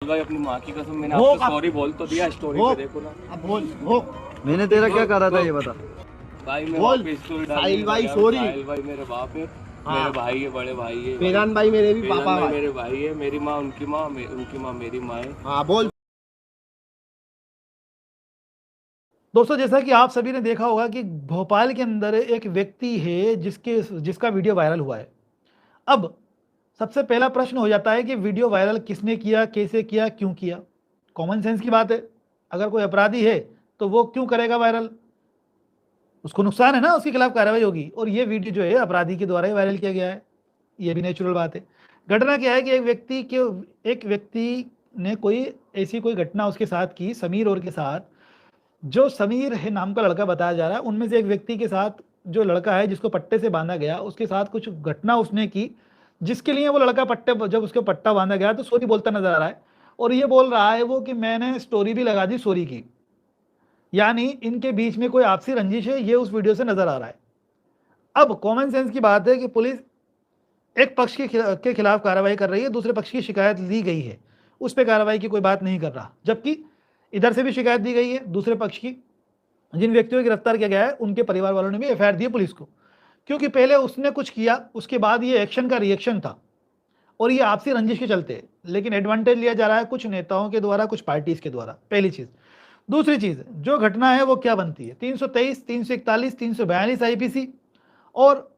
भाई अपनी माँ की कसम, मैंने भोग आपको सॉरी बोल तो दिया, स्टोरी पे देखो ना। अब बोल भोग। मैंने तेरा क्या करा था ये बता। भाई मैं बोल। वहाँ पे स्टोरी साहिल भाई डाल, सॉरी। साहिल भाई मेरे बाप है, हाँ। मेरे भाई है, बड़े भाई है, वेदांत भाई मेरे भी वेदांत पापा भाई भाई। मेरे भाई है, मेरी माँ उनकी माँ, उनकी माँ मेरी माँ है। हाँ बोल। दोस्तों, जैसा कि आप सभी ने देखा होगा कि भोपाल के अंदर एक व्यक्ति है जिसका वीडियो वायरल हुआ है। अब सबसे पहला प्रश्न हो जाता है कि वीडियो वायरल किसने किया, कैसे किया, क्यों किया। कॉमन सेंस की बात है, अगर कोई अपराधी है तो वो क्यों करेगा वायरल, उसको नुकसान है ना, उसके खिलाफ कार्रवाई होगी। और ये वीडियो जो है अपराधी के द्वारा ही वायरल किया गया है, ये भी नेचुरल बात है। घटना क्या है कि एक व्यक्ति ने ऐसी कोई घटना उसके साथ की, समीर और के साथ। जो समीर है नाम का लड़का बताया जा रहा है, उनमें से एक व्यक्ति के साथ जो लड़का है जिसको पट्टे से बांधा गया, उसके साथ कुछ घटना उसने की, जिसके लिए वो लड़का जब उसको पट्टा बांधा गया तो सॉरी बोलता नजर आ रहा है। और ये बोल रहा है वो कि मैंने स्टोरी भी लगा दी सॉरी की, यानी इनके बीच में कोई आपसी रंजिश है, ये उस वीडियो से नजर आ रहा है। अब कॉमन सेंस की बात है कि पुलिस एक पक्ष के खिलाफ कार्रवाई कर रही है, दूसरे पक्ष की शिकायत ली गई है, उस पर कार्रवाई की कोई बात नहीं कर रहा। जबकि इधर से भी शिकायत दी गई है दूसरे पक्ष की, जिन व्यक्तियों को गिरफ्तार किया गया है उनके परिवार वालों ने भी एफआईआर दी पुलिस को, क्योंकि पहले उसने कुछ किया, उसके बाद ये एक्शन का रिएक्शन था और ये आपसी रंजिश के चलते। लेकिन एडवांटेज लिया जा रहा है कुछ नेताओं के द्वारा, कुछ पार्टीज के द्वारा, पहली चीज। दूसरी चीज, जो घटना है वो क्या बनती है, 323, 341, 342 आईपीसी और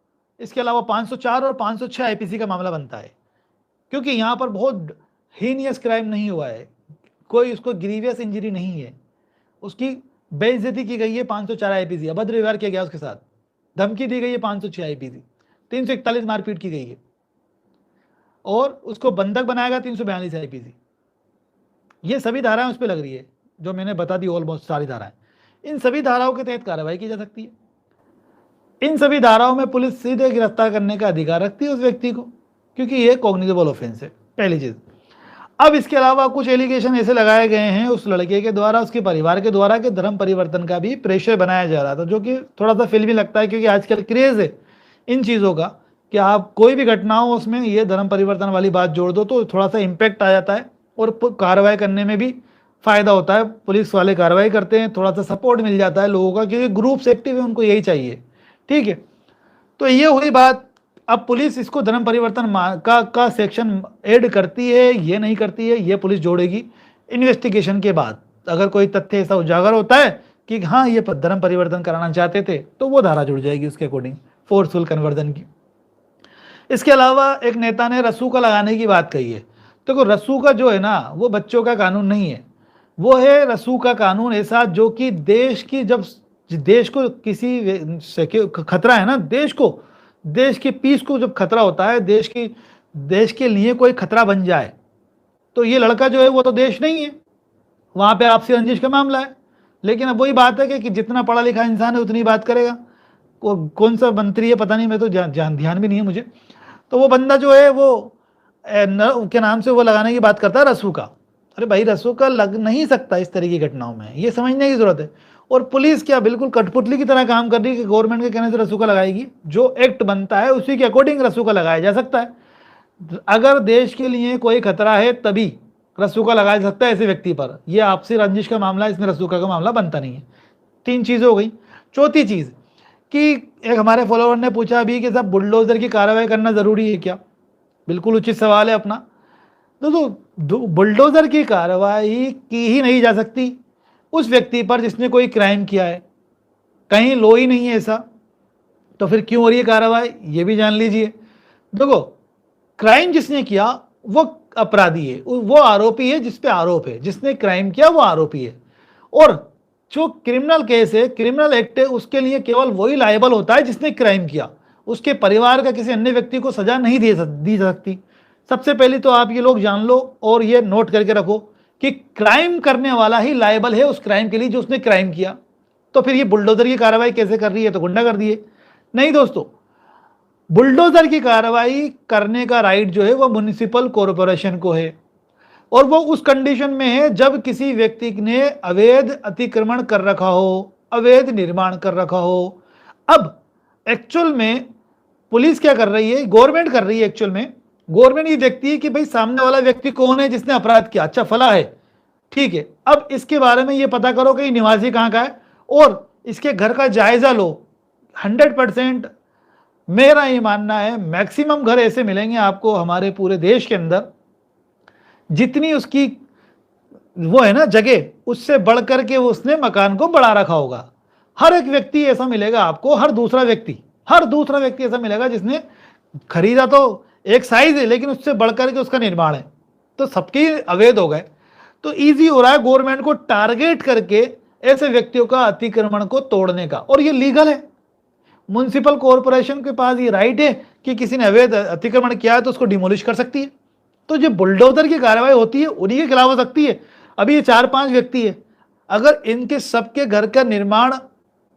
इसके अलावा 504 और 506 आईपीसी का मामला बनता है। क्योंकि यहाँ पर बहुत हीनियस क्राइम नहीं हुआ है, कोई उसको ग्रीवियस इंजरी नहीं है, उसकी बेइज्जती की गई है 504 आईपीसी, अभद्र व्यवहार किया गया उसके साथ, धमकी दी गई है 506 आईपीसी, 341 मारपीट की गई है और उसको बंधक बनाया गया 342 आईपीसी। ये सभी धाराएं उस पर लग रही है जो मैंने बता दी, ऑलमोस्ट सारी धाराएं। इन सभी धाराओं के तहत कार्रवाई की जा सकती है। इन सभी धाराओं में पुलिस सीधे गिरफ्तार करने का अधिकार रखती है उस व्यक्ति को, क्योंकि ये कॉग्निजेबल ऑफेंस है, पहली चीज। अब इसके अलावा कुछ एलिगेशन ऐसे लगाए गए हैं उस लड़के के द्वारा, उसके परिवार के द्वारा, कि धर्म परिवर्तन का भी प्रेशर बनाया जा रहा था, जो कि थोड़ा सा फिल्मी लगता है, क्योंकि आजकल क्रेज है इन चीज़ों का कि आप कोई भी घटना हो उसमें ये धर्म परिवर्तन वाली बात जोड़ दो तो थोड़ा सा इम्पैक्ट आ जाता है और कार्रवाई करने में भी फायदा होता है, पुलिस वाले कार्रवाई करते हैं, थोड़ा सा सपोर्ट मिल जाता है लोगों का, क्योंकि ग्रुप्स एक्टिव है, उनको यही चाहिए। ठीक है, तो ये हुई बात। अब पुलिस इसको धर्म परिवर्तन का सेक्शन ऐड करती है, ये नहीं करती है, ये पुलिस जोड़ेगी इन्वेस्टिगेशन के बाद। अगर कोई तथ्य ऐसा उजागर होता है कि हाँ ये धर्म परिवर्तन कराना चाहते थे, तो वो धारा जुड़ जाएगी उसके अकॉर्डिंग, फोर्सफुल कन्वर्जन की। इसके अलावा एक नेता ने रसूखा लगाने की बात कही है। देखो, रसूखा जो है ना वो बच्चों का कानून नहीं है, वो है रसूखा कानून ऐसा जो कि देश की, जब देश को किसी से खतरा है ना, देश के पीस को जब खतरा होता है, देश के लिए कोई खतरा बन जाए, तो ये लड़का जो है वो तो देश नहीं है, वहां पे आपसी रंजिश का मामला है। लेकिन अब वही बात है कि जितना पढ़ा लिखा इंसान है उतनी बात करेगा। कौन सा मंत्री है पता नहीं, मैं तो ध्यान भी नहीं है मुझे, तो वो बंदा जो है वो के नाम से वो लगाने की बात करता है रसूखा। अरे भाई, रसूखा लग नहीं सकता इस तरह की घटनाओं में, ये समझने की जरूरत है। और पुलिस क्या बिल्कुल कठपुतली की तरह काम कर रही है कि गवर्नमेंट के कहने से रसूखा लगाएगी? जो एक्ट बनता है उसी के अकॉर्डिंग रसूखा लगाया जा सकता है। अगर देश के लिए कोई खतरा है तभी रसूखा लगाया जा सकता है ऐसे व्यक्ति पर। यह आपसी रंजिश का मामला है, इसमें रसूखा का मामला बनता नहीं है। 3 चीज़ें हो गई। चौथी चीज़ कि एक हमारे फॉलोअर ने पूछा अभी कि सब बुलडोजर की कार्रवाई करना ज़रूरी है क्या? बिल्कुल उचित सवाल है अपना। तो बुलडोजर की कार्रवाई की ही नहीं जा सकती उस व्यक्ति पर जिसने कोई क्राइम किया है, कहीं लो ही नहीं है ऐसा, तो फिर क्यों हो रही है कार्रवाई, ये भी जान लीजिए। देखो, क्राइम जिसने किया वो अपराधी है, वो आरोपी है जिस पे आरोप है, जिसने क्राइम किया वो आरोपी है। और जो क्रिमिनल केस है, क्रिमिनल एक्ट है, उसके लिए केवल वही लायबल होता है जिसने क्राइम किया, उसके परिवार का किसी अन्य व्यक्ति को सजा नहीं दी जा सकती। सबसे पहले तो आप ये लोग जान लो और ये नोट करके रखो कि क्राइम करने वाला ही लायबल है उस क्राइम के लिए जो उसने क्राइम किया। तो फिर ये बुलडोजर की कार्रवाई कैसे कर रही है, तो गुंडा कर दिए? नहीं दोस्तों, बुलडोजर की कार्रवाई करने का राइट जो है वो म्युनिसिपल कॉरपोरेशन को है, और वो उस कंडीशन में है जब किसी व्यक्ति ने अवैध अतिक्रमण कर रखा हो, अवैध निर्माण कर रखा हो। अब एक्चुअल में पुलिस क्या कर रही है, गवर्नमेंट कर रही है एक्चुअल में, गवर्नमेंट ये देखती है कि भाई सामने वाला व्यक्ति कौन है जिसने अपराध किया, अच्छा फला है, ठीक है, अब इसके बारे में ये पता करो कि निवासी कहाँ का है और इसके घर का जायजा लो। 100% मेरा ये मानना है मैक्सिमम घर ऐसे मिलेंगे आपको हमारे पूरे देश के अंदर, जितनी उसकी वो है ना जगह, उससे बढ़ करके उसने मकान को बढ़ा रखा होगा। हर एक व्यक्ति ऐसा मिलेगा आपको, हर दूसरा व्यक्ति ऐसा मिलेगा जिसने खरीदा तो एक साइज है लेकिन उससे बढ़ करके उसका निर्माण है, तो सबके अवैध हो गए। तो इजी हो रहा है गवर्नमेंट को टारगेट करके ऐसे व्यक्तियों का अतिक्रमण को तोड़ने का, और ये लीगल है। म्युनिसिपल कॉरपोरेशन के पास ये राइट है कि किसी ने अवैध अतिक्रमण किया है तो उसको डिमोलिश कर सकती है। तो जो बुलडोजर की कार्रवाई होती है उन्हीं के खिलाफ हो सकती है। अभी ये 4-5 व्यक्ति है, अगर इनके सबके घर का निर्माण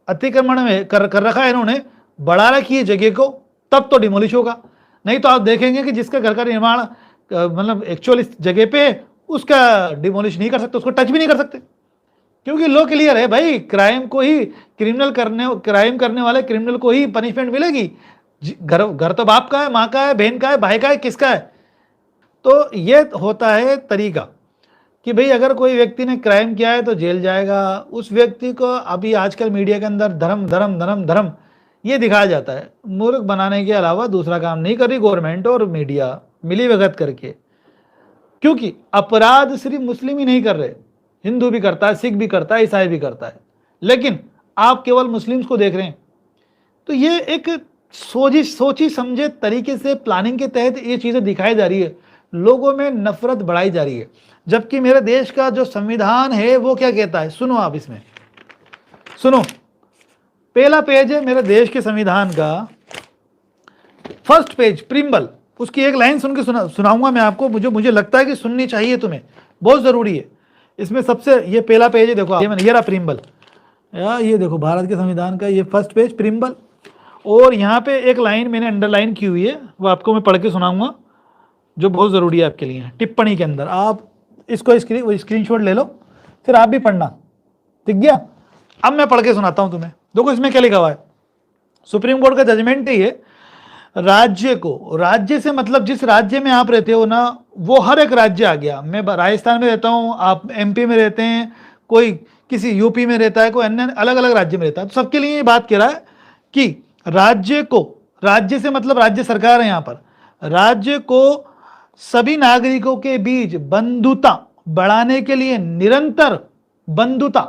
अतिक्रमण में कर रखा है इन्होंने, बढ़ा रखी है जगह को, तब तो डिमोलिश होगा। नहीं तो आप देखेंगे कि जिसका घर का निर्माण मतलब एक्चुअली जगह पे है उसका डिमोलिश नहीं कर सकते, उसको टच भी नहीं कर सकते, क्योंकि लॉ क्लियर है भाई, क्राइम करने वाले क्रिमिनल को ही पनिशमेंट मिलेगी। घर तो बाप का है, माँ का है, बहन का है, भाई का है, किसका है। तो ये होता है तरीका कि भाई अगर कोई व्यक्ति ने क्राइम किया है तो जेल जाएगा। उस व्यक्ति को अभी आजकल मीडिया के अंदर धर्म धर्म धर्म धर्म ये दिखाया जाता है। मूर्ख बनाने के अलावा दूसरा काम नहीं कर रही गवर्नमेंट और मीडिया मिली भगत करके, क्योंकि अपराध सिर्फ मुस्लिम ही नहीं कर रहे, हिंदू भी करता है, सिख भी करता है, ईसाई भी करता है, लेकिन आप केवल मुस्लिम्स को देख रहे हैं। तो ये एक सोची समझे तरीके से प्लानिंग के तहत ये चीज़ें दिखाई जा रही है, लोगों में नफरत बढ़ाई जा रही है। जबकि मेरे देश का जो संविधान है वो क्या कहता है, सुनो आप, इसमें सुनो, पहला पेज है मेरे देश के संविधान का, फर्स्ट पेज प्रिम्बल, उसकी एक लाइन सुन के सुनाऊंगा मैं आपको, मुझे लगता है कि सुननी चाहिए तुम्हें, बहुत ज़रूरी है। इसमें सबसे ये पहला पेज है, देखो ये रहा प्रिम्बल, ये देखो भारत के संविधान का ये फर्स्ट पेज प्रिम्बल, और यहाँ पे एक लाइन मैंने अंडरलाइन की हुई है, वो आपको मैं पढ़ के सुनाऊंगा, जो बहुत ज़रूरी है आपके लिए। टिप्पणी के अंदर आप इसको स्क्रीनशॉट ले लो, फिर आप भी पढ़ना, ठीक गया। अब मैं पढ़ के सुनाता हूँ तुम्हें। देखो इसमें क्या लिखा हुआ है, सुप्रीम कोर्ट का जजमेंट है ये, राज्य को, राज्य से मतलब जिस राज्य में आप रहते हो ना, वो हर एक राज्य आ गया। मैं राजस्थान में रहता हूँ, आप MP में रहते हैं, कोई किसी UP में रहता है, कोई अन्य अलग अलग राज्य में रहता है, तो सबके लिए ये बात कह रहा है कि राज्य को, राज्य से मतलब राज्य सरकार है यहाँ पर, राज्य को सभी नागरिकों के बीच बंधुता बढ़ाने के लिए निरंतर, बंधुता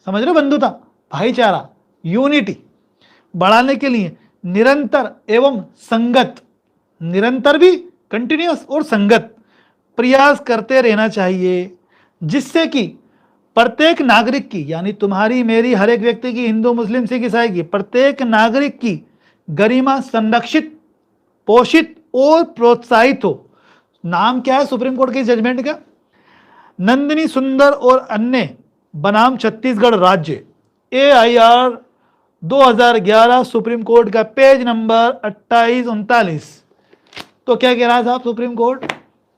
समझ रहे हो, बंधुता भाईचारा यूनिटी बढ़ाने के लिए निरंतर एवं संगत, निरंतर भी कंटिन्यूअस और संगत प्रयास करते रहना चाहिए, जिससे कि प्रत्येक नागरिक की, यानी तुम्हारी मेरी हर एक व्यक्ति की, हिंदू मुस्लिम सिख ईसाई की, प्रत्येक नागरिक की गरिमा संरक्षित, पोषित और प्रोत्साहित हो। नाम क्या है सुप्रीम कोर्ट के जजमेंट का, नंदिनी सुंदर और अन्य बनाम छत्तीसगढ़ राज्य, AIR 2011 सुप्रीम कोर्ट का पेज नंबर 2839। तो क्या कह रहा था सुप्रीम कोर्ट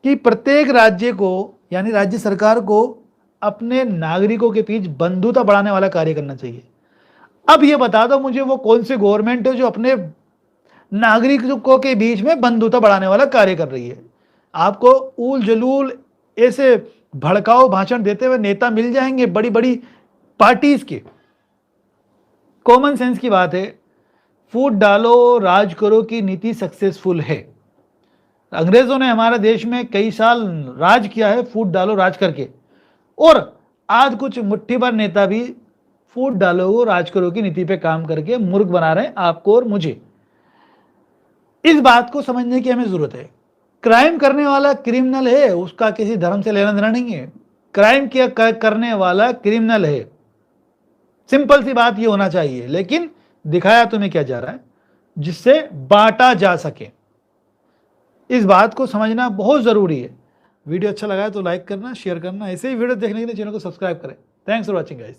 कि प्रत्येक राज्य को, यानी राज्य सरकार को अपने नागरिकों के बीच बंधुता बढ़ाने वाला कार्य करना चाहिए। अब ये बता दो मुझे वो कौन सी गवर्नमेंट है जो अपने नागरिकों के बीच में बंधुता बढ़ाने वाला कार्य कर रही है। आपको ऊल जलूल ऐसे भड़काऊ भाषण देते हुए नेता मिल जाएंगे बड़ी बड़ी पार्टीज के। कॉमन सेंस की बात है, फूट डालो राज करो की नीति सक्सेसफुल है। अंग्रेजों ने हमारे देश में कई साल राज किया है फूट डालो राज करके, और आज कुछ मुट्ठी भर नेता भी फूट डालो राज करो की नीति पे काम करके मूर्ख बना रहे हैं आपको और मुझे। इस बात को समझने की हमें जरूरत है। क्राइम करने वाला क्रिमिनल है, उसका किसी धर्म से लेना देना नहीं है। क्राइम किया करने वाला क्रिमिनल है, सिंपल सी बात ये होना चाहिए। लेकिन दिखाया तुम्हें क्या जा रहा है, जिससे बांटा जा सके। इस बात को समझना बहुत जरूरी है। वीडियो अच्छा लगा है तो लाइक करना, शेयर करना, ऐसे ही वीडियो देखने के लिए चैनल को सब्सक्राइब करें। Thanks for watching guys.